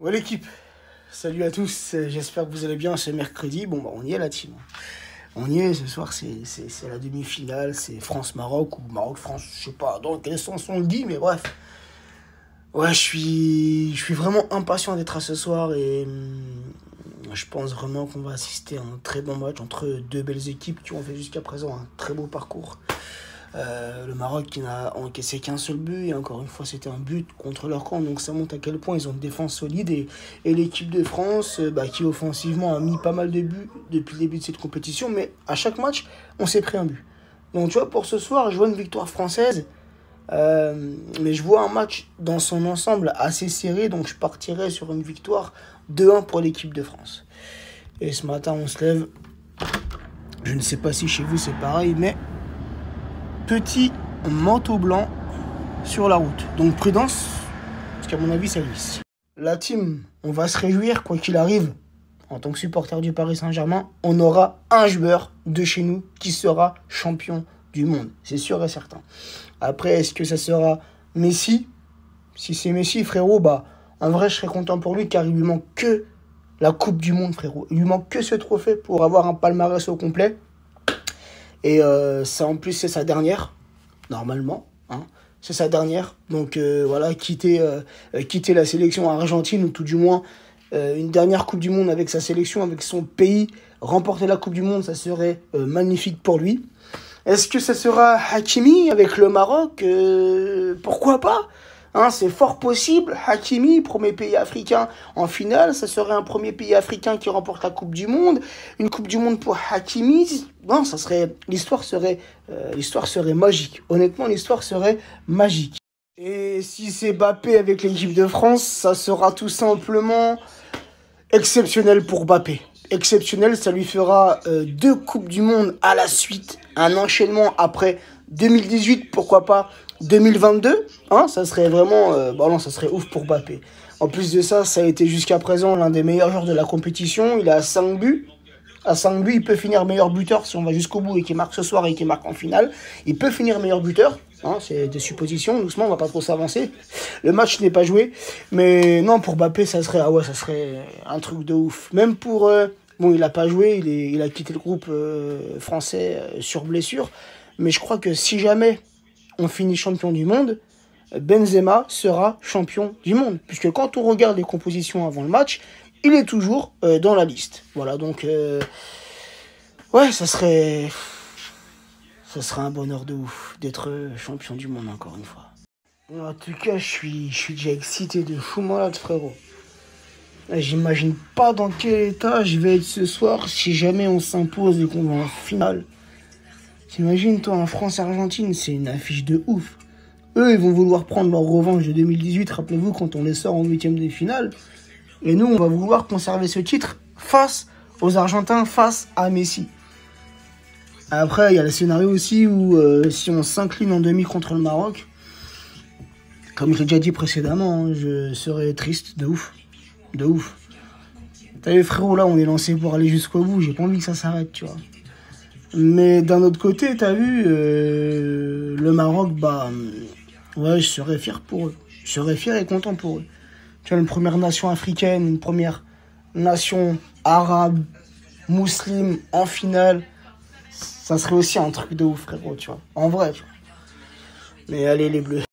Ouais l'équipe, salut à tous, j'espère que vous allez bien ce mercredi. Bon bah on y est la team. On y est, ce soir c'est la demi-finale, c'est France-Maroc ou Maroc-France, je sais pas dans quel sens on le dit, mais bref. Ouais, je suis vraiment impatient d'être à ce soir et je pense vraiment qu'on va assister à un très bon match entre deux belles équipes qui ont fait jusqu'à présent un très beau parcours. Le Maroc qui n'a encaissé qu'un seul but, et encore une fois c'était un but contre leur camp, donc ça montre à quel point ils ont une défense solide, et l'équipe de France qui offensivement a mis pas mal de buts depuis le début de cette compétition, mais à chaque match on s'est pris un but. Donc tu vois, pour ce soir je vois une victoire française, mais je vois un match dans son ensemble assez serré, donc je partirai sur une victoire 2-1 pour l'équipe de France. Et ce matin on se lève, je ne sais pas si chez vous c'est pareil, mais petit manteau blanc sur la route. Donc prudence, parce qu'à mon avis, ça glisse. La team, on va se réjouir, quoi qu'il arrive. En tant que supporter du Paris Saint-Germain, on aura un joueur de chez nous qui sera champion du monde. C'est sûr et certain. Après, est-ce que ça sera Messi? Si c'est Messi, frérot, bah, en vrai, je serais content pour lui, car il lui manque que la Coupe du Monde, frérot. Il lui manque que ce trophée pour avoir un palmarès au complet. Et ça, en plus, c'est sa dernière, normalement. Hein. C'est sa dernière. Donc, voilà, quitter la sélection argentine, ou tout du moins une dernière Coupe du Monde avec sa sélection, avec son pays, remporter la Coupe du Monde, ça serait magnifique pour lui. Est-ce que ça sera Hakimi avec le Maroc? Pourquoi pas? Hein, c'est fort possible. Hakimi, premier pays africain en finale, ça serait un premier pays africain qui remporte la Coupe du Monde. Une Coupe du Monde pour Hakimi, non, ça serait, l'histoire serait magique. Honnêtement, l'histoire serait magique. Et si c'est Mbappé avec l'équipe de France, ça sera tout simplement exceptionnel pour Mbappé. Exceptionnel, ça lui fera 2 Coupes du Monde à la suite, un enchaînement après 2018, pourquoi pas 2022, hein, ça serait vraiment, ça serait ouf pour Mbappé. En plus de ça, ça a été jusqu'à présent l'un des meilleurs joueurs de la compétition, il a 5 buts. À 5 buts, il peut finir meilleur buteur si on va jusqu'au bout et qu'il marque ce soir et qu'il marque en finale. Il peut finir meilleur buteur. Hein, c'est des suppositions, doucement, on va pas trop s'avancer. Le match n'est pas joué. Mais non, pour Mbappé, ça serait un truc de ouf. Même pour... il n'a pas joué, il a quitté le groupe français sur blessure. Mais je crois que si jamais on finit champion du monde, Benzema sera champion du monde. Puisque quand on regarde les compositions avant le match, il est toujours dans la liste. Voilà, donc... ça serait un bonheur de ouf d'être champion du monde encore une fois. En tout cas, je suis déjà excité de fou malade, frérot. J'imagine pas dans quel état je vais être ce soir si jamais on s'impose et qu'on va en finale. T'imagines, toi, en France-Argentine, c'est une affiche de ouf. Eux, ils vont vouloir prendre leur revanche de 2018, rappelez-vous, quand on les sort en 8e de finale. Et nous, on va vouloir conserver ce titre face aux Argentins, face à Messi. Après, il y a le scénario aussi où si on s'incline en demi contre le Maroc, comme je l'ai déjà dit précédemment, je serais triste de ouf. De ouf. T'as vu, frérot, là, on est lancé pour aller jusqu'au bout. J'ai pas envie que ça s'arrête, tu vois. Mais d'un autre côté, t'as vu, le Maroc, je serais fier pour eux. Je serais fier et content pour eux. Tu vois, une première nation africaine, une première nation arabe, musulmane, en finale, ça serait aussi un truc de ouf, frérot, tu vois. En vrai, tu vois. Mais allez, les Bleus.